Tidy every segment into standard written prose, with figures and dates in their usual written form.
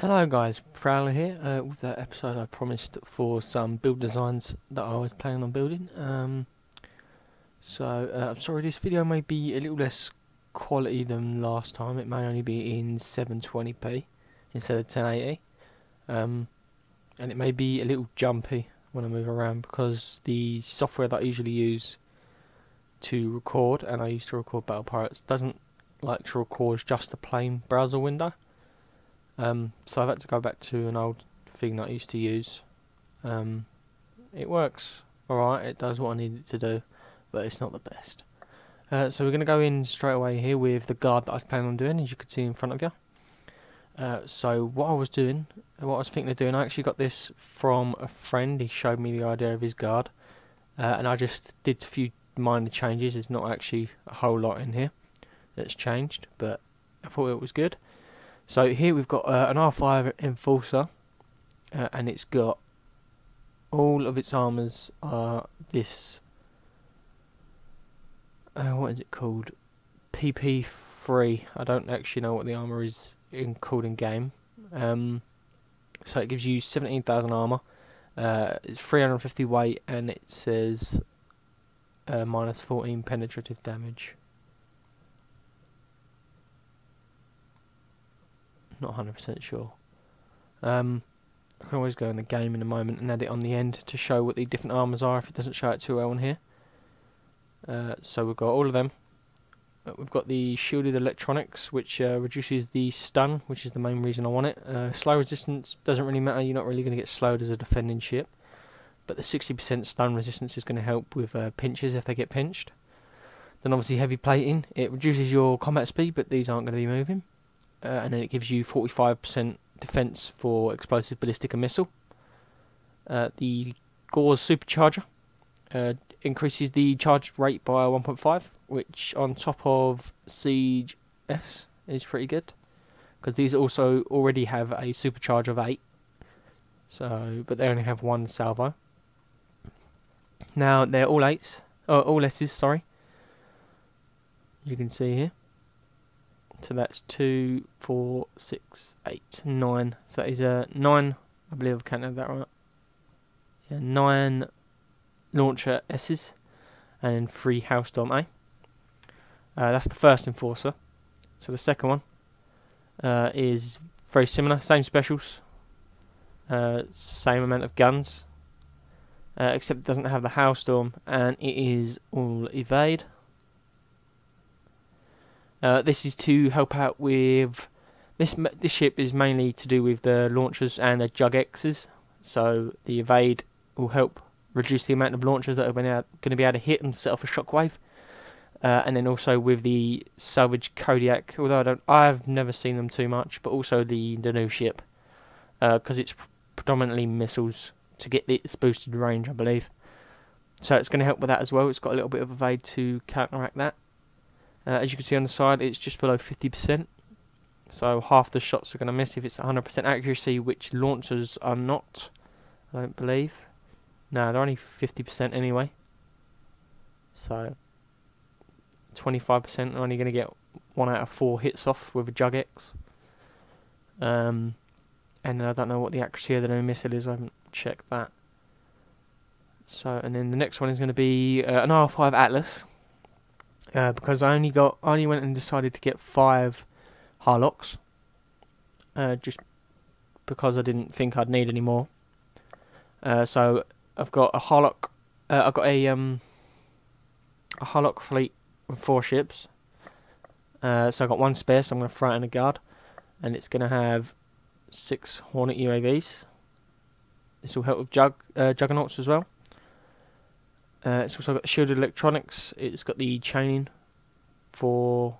Hello guys, Prowler here, with that episode I promised for some build designs that I was planning on building. I'm sorry this video may be a little less quality than last time. It may only be in 720p instead of 1080. And it may be a little jumpy when I move around because the software that I usually use to record, and I used to record Battle Pirates, doesn't like to record just a plain browser window. So I've had to go back to an old thing that I used to use. It works alright, it does what I need it to do, but it's not the best. So we're going to go in straight away here with the guard that I was planning on doing, as you can see in front of you. So what I was thinking of doing, I actually got this from a friend. He showed me the idea of his guard, and I just did a few minor changes. There's not actually a whole lot in here that's changed, but I thought it was good. So here we've got an R5 Enforcer, and it's got all of its armors are this, what is it called? PP3. I don't actually know what the armor is called in game. So it gives you 17,000 armor. It's 350 weight, and it says minus 14 penetrative damage. Not 100% sure. I can always go in the game in a moment and add it on the end to show what the different armors are if it doesn't show it too well on here. So we've got all of them. We've got the shielded electronics, which reduces the stun, which is the main reason I want it. Slow resistance doesn't really matter. You're not really going to get slowed as a defending ship, but the 60% stun resistance is going to help with pinches if they get pinched. Then obviously heavy plating. It reduces your combat speed, but these aren't going to be moving. And then it gives you 45% defense for explosive, ballistic, and missile. The Gore's supercharger increases the charge rate by 1.5, which on top of Siege S is pretty good, because these also already have a supercharge of 8. So, but they only have one salvo. Now they're all 8s, all S's. Sorry. You can see here. So that's 2, 4, 6, 8, 9. So that is 9. I believe I've counted that right. Yeah, 9 launcher S's and 3 Hailstorm A. That's the first Enforcer. So the second one is very similar, same specials, same amount of guns, except it doesn't have the Hailstorm, and it is all evade. This is to help out with this ship is mainly to do with the launchers and the Jug X's. So the evade will help reduce the amount of launchers that are going to be able to hit and set off a shockwave. And then also with the salvage Kodiak, although I've never seen them too much, but also the new ship, because it's predominantly missiles to get its boosted range, I believe. So it's going to help with that as well. It's got a little bit of evade to counteract that. As you can see on the side, it's just below 50%, so half the shots are going to miss if it's 100% accuracy, which launchers are not, I don't believe. No, they're only 50% anyway, so 25% are only going to get 1 out of 4 hits off with a Jug X. And I don't know what the accuracy of the new missile is, I haven't checked that. So, and then the next one is going to be an R5 Atlas. Because I only went and decided to get 5 Harlocks, just because I didn't think I'd need any more. So I've got a Harlock. I've got a Harlock fleet with 4 ships. So I've got 1 spare, so I'm going to throw it in a guard, and it's going to have 6 Hornet UAVs. This will help with Juggernauts as well. It's also got shielded electronics. It's got the chaining for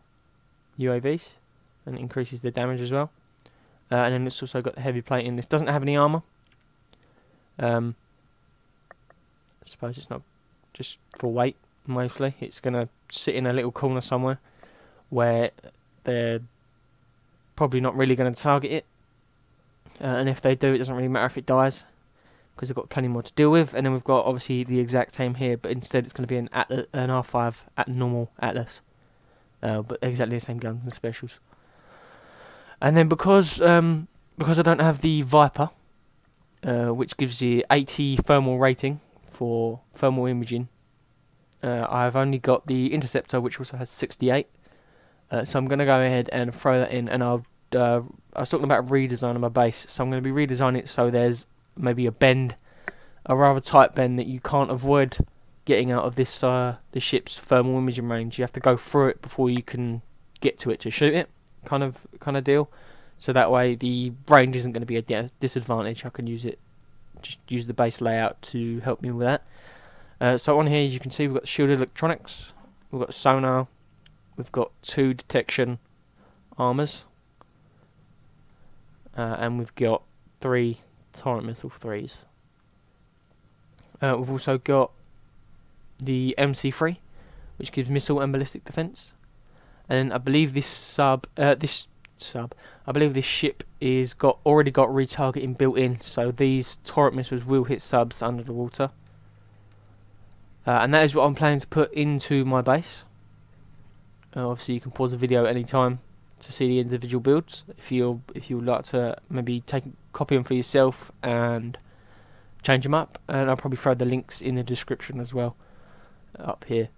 UAVs and increases the damage as well. And then it's also got the heavy plating. This doesn't have any armor. I suppose it's not just for weight mostly. It's going to sit in a little corner somewhere where they're probably not really going to target it. And if they do, it doesn't really matter if it dies, because they've got plenty more to deal with. And then we've got obviously the exact same here, but instead it's going to be an R5 normal Atlas, but exactly the same guns and specials. And then because because I don't have the Viper, which gives you 80 thermal rating for thermal imaging, I've only got the Interceptor, which also has 68. So I'm going to go ahead and throw that in, and I was talking about redesigning my base, so I'm going to be redesigning it so there's maybe a bend, a rather tight bend that you can't avoid getting out of this ship's thermal imaging range. You have to go through it before you can get to it to shoot it, kind of deal. So that way the range isn't going to be a disadvantage. I can just use the base layout to help me with that. So on here, as you can see, we've got shielded electronics, we've got sonar, we've got 2 detection armors, and we've got 3 torrent missile 3s. We've also got the MC3, which gives missile and ballistic defense. And I believe this I believe this ship is already got retargeting built in, so these torrent missiles will hit subs under the water. And that is what I'm planning to put into my base. Obviously, you can pause the video at any time to see the individual builds if you would like to maybe copy them for yourself and change them up. And I'll probably throw the links in the description as well up here,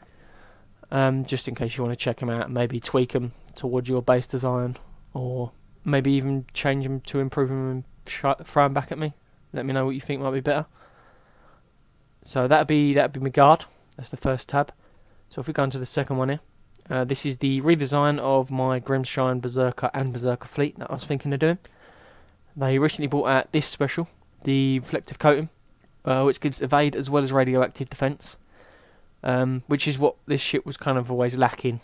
just in case you want to check them out and maybe tweak them towards your base design, or maybe even change them to improve them and throw them back at me. Let me know what you think might be better. So that'd be my guard. That's the first tab. So if we go into the second one here, this is the redesign of my Grimshines Berserker and Berserker fleet that I was thinking of doing. They recently brought out this special, the reflective coating, which gives evade as well as radioactive defense, which is what this ship was kind of always lacking.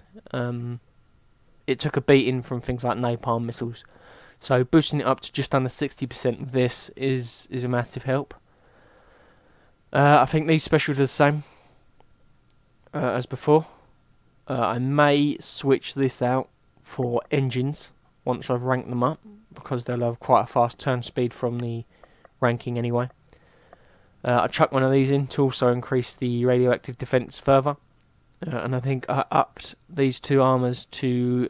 It took a beating from things like napalm missiles, so boosting it up to just under 60% of this is a massive help. I think these specials are the same as before. I may switch this out for engines once I've ranked them up, because they'll have quite a fast turn speed from the ranking anyway. I chucked one of these in to also increase the radioactive defense further, and I think I upped these 2 armors to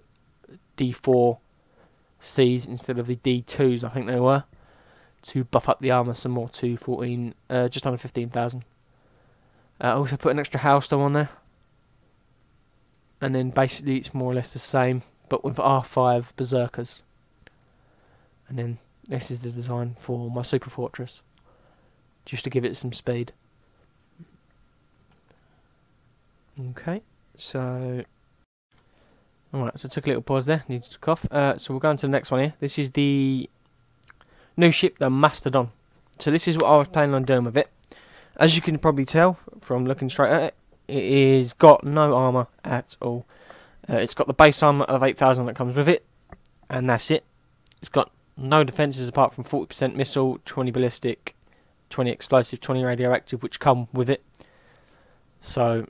D4Cs instead of the D2s, I think they were, to buff up the armor some more to 14, just under 15,000. I also put an extra hailstone on there, and then basically it's more or less the same, but with R5 berserkers. And then this is the design for my super fortress, just to give it some speed. Okay, so alright, so I took a little pause there, needs to cough. So we'll go on to the next one here. This is the new ship, the Mastodon. So this is what I was planning on doing with it. As you can probably tell from looking straight at it, it is got no armour at all. It's got the base armour of 8,000 that comes with it, and that's it. It's got no defences apart from 40% missile, 20 ballistic, 20 explosive, 20 radioactive, which come with it. So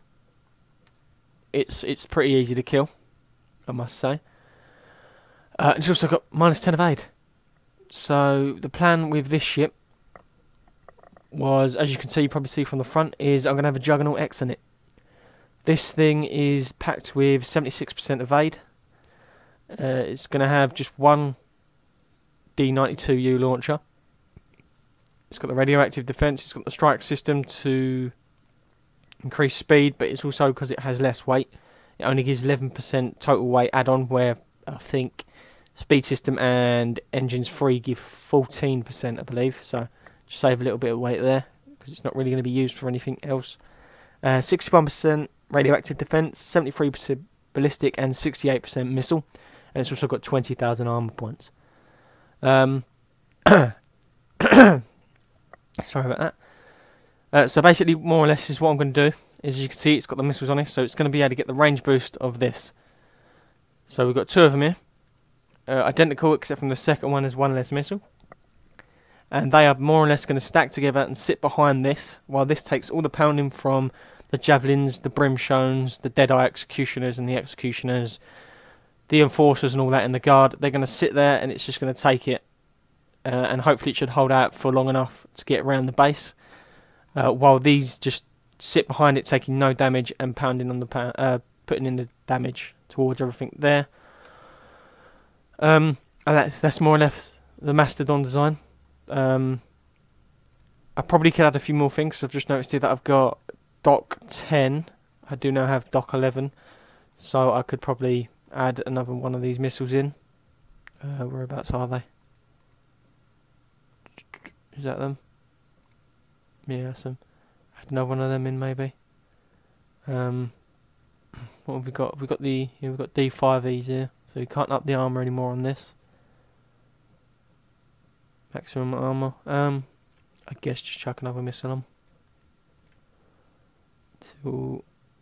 it's pretty easy to kill, I must say. It's also got -10 evade. So the plan with this ship was, as you can see, you probably see from the front, is I'm going to have a Juggernaut X in it. This thing is packed with 76% evade. It's going to have just one D92U launcher. It's got the radioactive defense. It's got the strike system to increase speed, but it's also, because it has less weight, it only gives 11% total weight add-on, where I think speed system and engines free give 14%, I believe. So just save a little bit of weight there, because it's not really going to be used for anything else. 61% radioactive defense, 73% ballistic, and 68% missile. And it's also got 20,000 armor points. Sorry about that. So basically, more or less, is what I'm going to do. As you can see, it's got the missiles on it, so it's going to be able to get the range boost of this. So we've got 2 of them here. Identical, except from the second one has 1 less missile. And they are more or less going to stack together and sit behind this, while this takes all the pounding from the javelins, the brimstones, the Deadeye executioners and the executioners, the enforcers and all that in the guard. They're going to sit there, and it's just going to take it, and hopefully it should hold out for long enough to get around the base, while these just sit behind it, taking no damage and pounding on the putting in the damage towards everything there. And that's more or less the Mastodon design. I probably could add a few more things. I've just noticed here that I've got Dock 10. I do now have Dock 11. So I could probably add another one of these missiles in. Whereabouts are they? Is that them? Yeah, that's them. Add another one of them in maybe. What have we got? We've got we've got D5Es here. So you can't up the armour anymore on this. Maximum armour. I guess just chuck another missile on.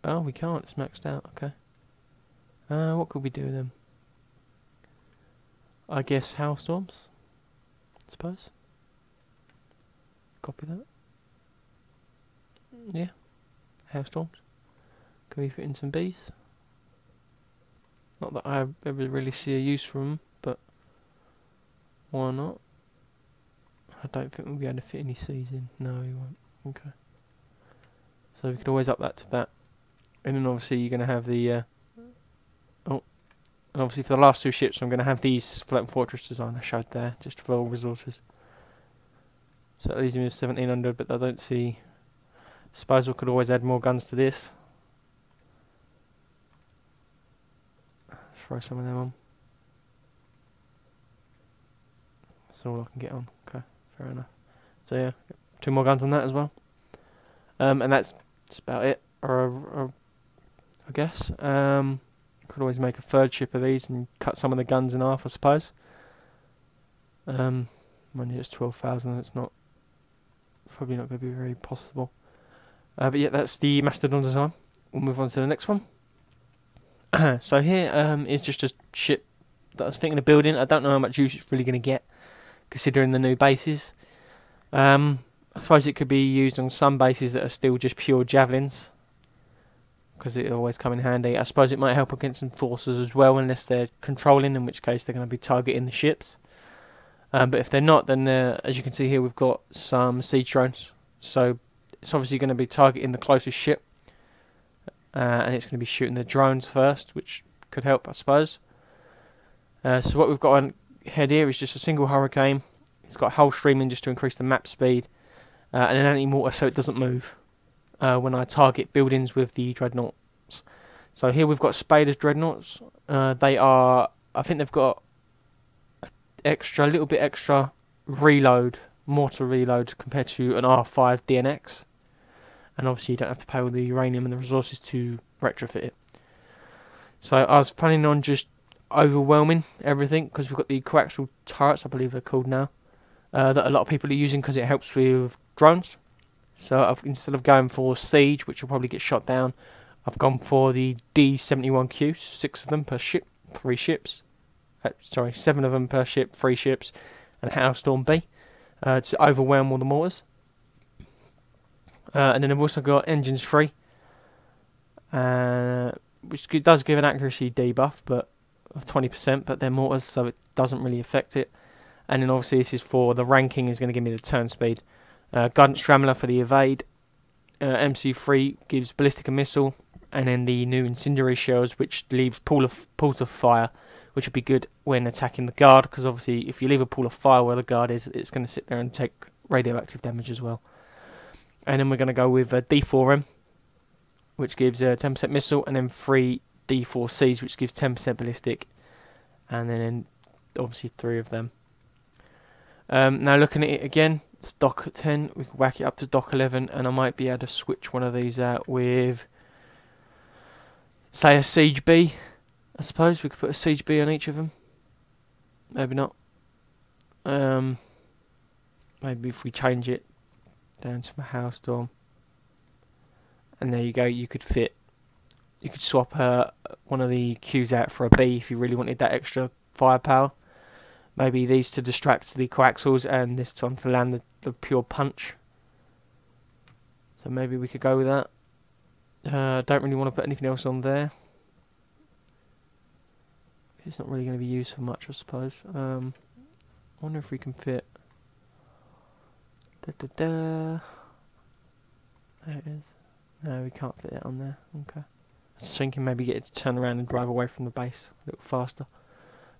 Oh, we can't. It's maxed out. Okay. What could we do then? I guess hailstorms. I suppose. Copy that. Yeah. Hailstorms. Can we fit in some bees? Not that I ever really see a use for them, but why not? I don't think we'll be able to fit any C's in. No, we won't. Okay. So we could always up that to that. And then obviously you're going to have the... and obviously for the last two ships I'm going to have these floating fortress design I showed there, just for all resources. So that leaves me with 1700, but I don't see... I suppose we could always add more guns to this. Let's throw some of them on. That's all I can get on. Okay, fair enough. So yeah, 2 more guns on that as well. And that's about it. Or I guess. Could always make a 3rd ship of these and cut some of the guns in half, I suppose. Mind you, it's 12,000. It's not probably not going to be very possible. But yeah, that's the Mastodon design. We'll move on to the next one. So here is just a ship that I was thinking of building. I don't know how much use it's really going to get, considering the new bases. I suppose it could be used on some bases that are still just pure javelins, because it always come in handy. I suppose it might help against some forces as well, unless they're controlling, in which case they're going to be targeting the ships. But if they're not, then as you can see here, we've got some siege drones. So it's obviously going to be targeting the closest ship, and it's going to be shooting the drones first, which could help, I suppose. So what we've got on head here is just a single hurricane. It's got hull streaming just to increase the map speed, and an anti-mortar so it doesn't move when I target buildings with the dreadnoughts. So here we've got Spaders dreadnoughts. They are, I think they've got a little bit extra reload, mortar reload compared to an R5 DNX. And obviously you don't have to pay all the uranium and the resources to retrofit it. So I was planning on just overwhelming everything, because we've got the coaxial turrets, I believe they're called now, that a lot of people are using because it helps with drones. So instead of going for siege, which will probably get shot down, I've gone for the D71Q, 6 of them per ship, 3 ships. 7 of them per ship, 3 ships, and Hailstorm B to overwhelm all the mortars. And then I've also got engines free, which does give an accuracy debuff, but of 20%, but they're mortars, so it doesn't really affect it. And then obviously this is for the ranking, is going to give me the turn speed. Guidance Scrambler for the evade. MC3 gives ballistic and missile, and then the new incendiary shells, which leaves pools of fire, which would be good when attacking the guard, because obviously if you leave a pool of fire where the guard is, it's going to sit there and take radioactive damage as well. And then we're going to go with D4M, which gives 10% missile, and then 3 D4Cs, which gives 10% ballistic, and then obviously 3 of them. Now looking at it again, it's Dock 10, we can whack it up to Dock 11, and I might be able to switch one of these out with, say, a Siege B. I suppose we could put a Siege B on each of them. Maybe not. Maybe if we change it down to a Hailstorm, and there you go, you could swap one of the Qs out for a B if you really wanted that extra firepower. Maybe these to distract the coaxials, and this one to land the pure punch. So maybe we could go with that. Don't really want to put anything else on there. It's not really going to be used for much, I suppose. I wonder if we can fit. There it is. No, we can't fit that on there. Okay. I was thinking maybe get it to turn around and drive away from the base a little faster.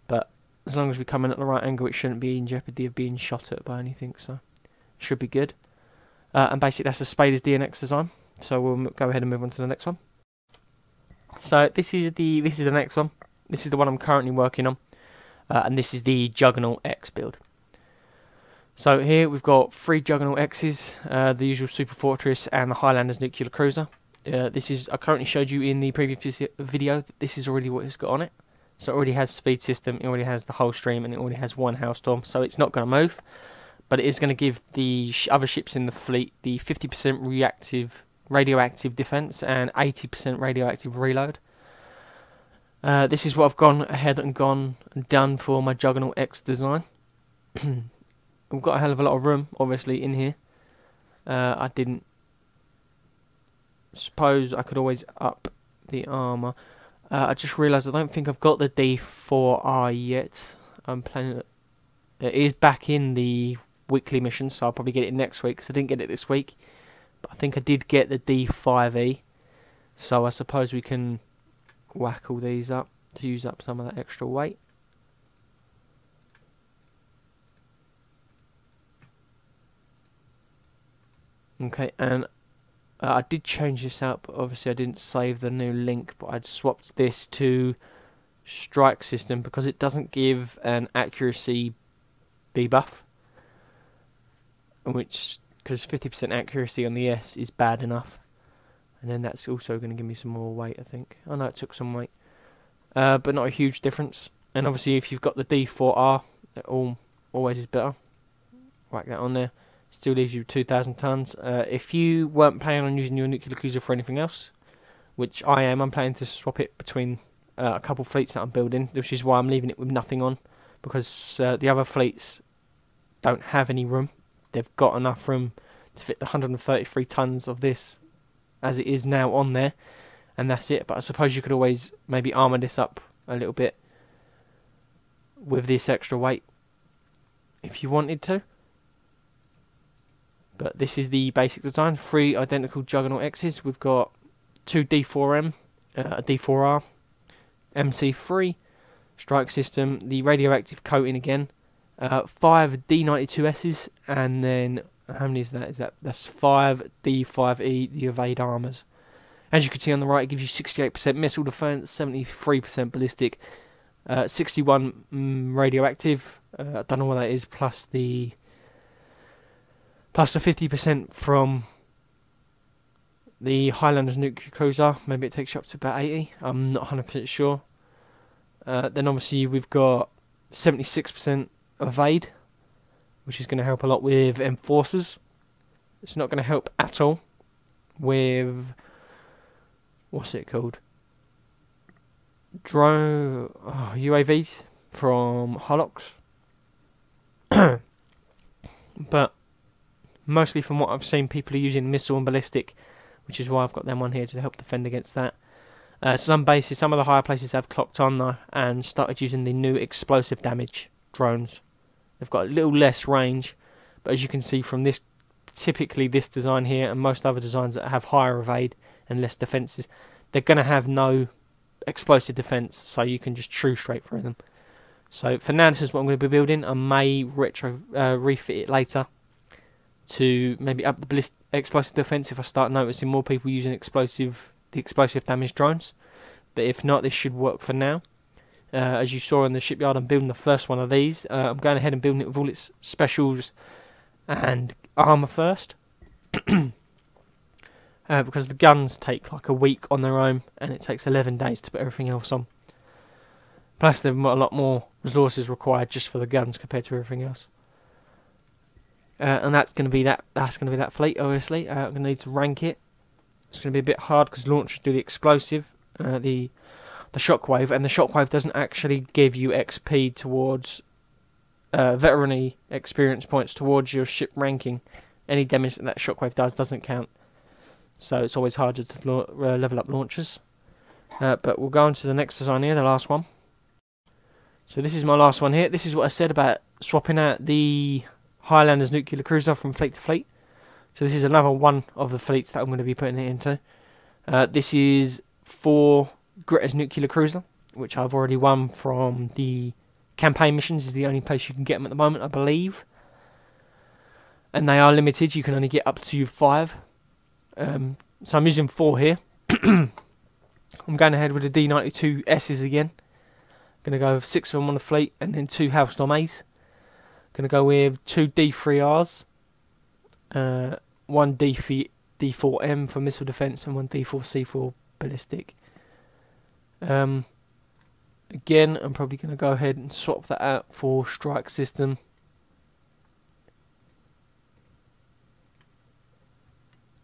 But as long as we come in at the right angle, it shouldn't be in jeopardy of being shot at by anything, so it should be good. And basically that's the Spaders DNX design, so we'll go ahead and move on to the next one. So this is the next one. This is the one I'm currently working on, and this is the Juggernaut X build. So here we've got 3 Juggernaut X's, the usual Super Fortress and the Highlanders Nuclear Cruiser. This is, I currently showed you in the previous video, this is already what it's got on it. So it already has speed system, it already has the whole stream, and it already has 1 Hailstorm, so it's not going to move. But it is going to give the other ships in the fleet the 50% radioactive defense and 80% radioactive reload. This is what I've gone ahead and done for my Juggernaut X design. We've got a hell of a lot of room, obviously, in here. I didn't suppose I could always up the armour. I just realised I don't think I've got the D4R yet. I'm planning it. It is back in the weekly mission, so I'll probably get it next week, because I didn't get it this week. But I think I did get the D5E, so I suppose we can whack all these up to use up some of that extra weight. Okay, and I did change this up. Obviously I didn't save the new link, but I'd swapped this to strike system because it doesn't give an accuracy debuff, which, because 50% accuracy on the S is bad enough. And then that's also going to give me some more weight, I think. I know it took some weight, but not a huge difference. And obviously if you've got the D4R, it always is better. Whack that on there. Still leaves you 2,000 tons. If you weren't planning on using your nuclear cruiser for anything else, which I am, I'm planning to swap it between a couple fleets that I'm building, which is why I'm leaving it with nothing on, because the other fleets don't have any room. They've got enough room to fit the 133 tons of this as it is now on there, and that's it. But I suppose you could always maybe armour this up a little bit with this extra weight if you wanted to. But this is the basic design. 3 identical Juggernaut X's. We've got 2 D4M, a D4R, MC3, strike system, the radioactive coating again, 5 D92S's, and then how many is that? That's 5 D5E, the evade armors. As you can see on the right, it gives you 68% missile defense, 73% ballistic, 61 radioactive. I don't know what that is, plus the 50% from the Highlanders Nuclear Cruiser. Maybe it takes you up to about 80. I'm not 100% sure. Then obviously we've got 76% evade, which is going to help a lot with enforcers. It's not going to help at all with, what's it called? UAVs from Harlocks. But mostly from what I've seen, people are using missile and ballistic, which is why I've got them on here to help defend against that. Some bases, some of the higher places have clocked on though and started using the new explosive damage drones. They've got a little less range, but as you can see from this, typically this design here and most other designs that have higher evade and less defences, they're going to have no explosive defence, so you can just true straight through them. So for now, this is what I'm going to be building. I may refit it later to maybe up the explosive defense if I start noticing more people using the explosive damage drones. But if not, this should work for now. As you saw in the shipyard, I'm building the first one of these. I'm going ahead and building it with all its specials and armour first. Because the guns take like a week on their own, and it takes 11 days to put everything else on. Plus there's a lot more resources required just for the guns compared to everything else. And that's going to be that. That's going to be that fleet. Obviously, I'm going to need to rank it. It's going to be a bit hard because launchers do the explosive, the shockwave, and the shockwave doesn't actually give you XP towards veteran-y experience points towards your ship ranking. Any damage that shockwave doesn't count. So it's always harder to level up launchers. But we'll go on to the next design here, the last one. So this is my last one here. This is what I said about swapping out the Highlanders Nuclear Cruiser from fleet to fleet. So this is another one of the fleets that I'm going to be putting it into. This is for Gretas Nuclear Cruiser, which I've already won from the campaign missions is the only place you can get them at the moment, I believe. And they are limited. You can only get up to 5. So I'm using 4 here. I'm going ahead with the D92Ss again. Going to go with 6 of them on the fleet and then 2 Hellstorm A's. Going to go with 2 D3Rs, 1 D4M for missile defense and 1 D4C for ballistic. Again, I'm probably going to go ahead and swap that out for strike system.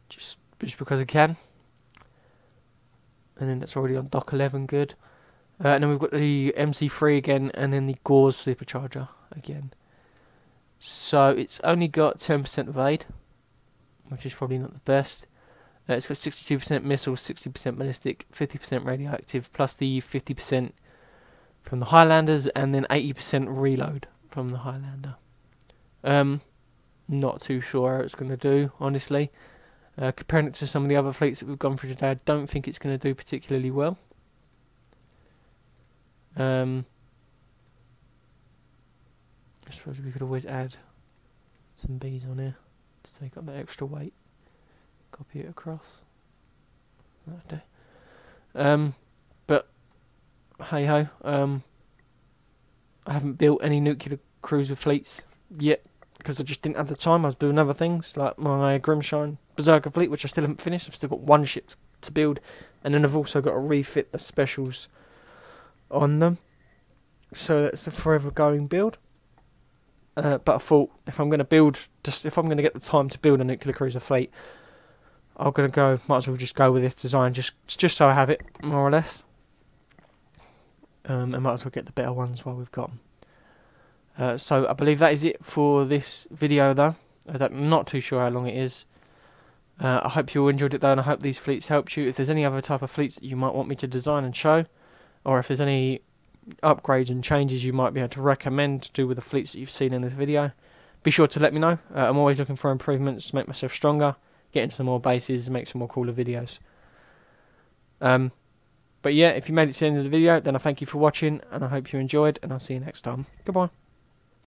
Just because I can. And then that's already on Dock 11, good. And then we've got the MC3 again, and then the Gauze Supercharger again. So it's only got 10% evade, which is probably not the best. It's got 62% missile, 60% ballistic, 50% radioactive, plus the 50% from the Highlanders, and then 80% reload from the Highlander. Not too sure how it's going to do, honestly. Comparing it to some of the other fleets that we've gone through today, I don't think it's going to do particularly well. I suppose we could always add some Bs on here to take up that extra weight. Copy it across. That'll do. But hey ho. I haven't built any nuclear cruiser fleets yet because I just didn't have the time. I was building other things like my Grimshines Berserker fleet, which I still haven't finished. I've still got 1 ship to build, and then I've also got to refit the specials on them. So that's a forever going build. But I thought if I'm going to build, if I'm going to get the time to build a nuclear cruiser fleet, I'm going to go. Might as well just go with this design, just so I have it more or less. And might as well get the better ones while we've got them. So I believe that is it for this video, though. I'm not too sure how long it is. I hope you all enjoyed it though, and I hope these fleets helped you. If there's any other type of fleets that you might want me to design and show, or if there's any upgrades and changes you might be able to recommend to do with the fleets that you've seen in this video, be sure to let me know. I'm always looking for improvements to make myself stronger, get into some more bases, make some more cooler videos. But yeah, if you made it to the end of the video, then I thank you for watching, and I hope you enjoyed, and I'll see you next time. Goodbye.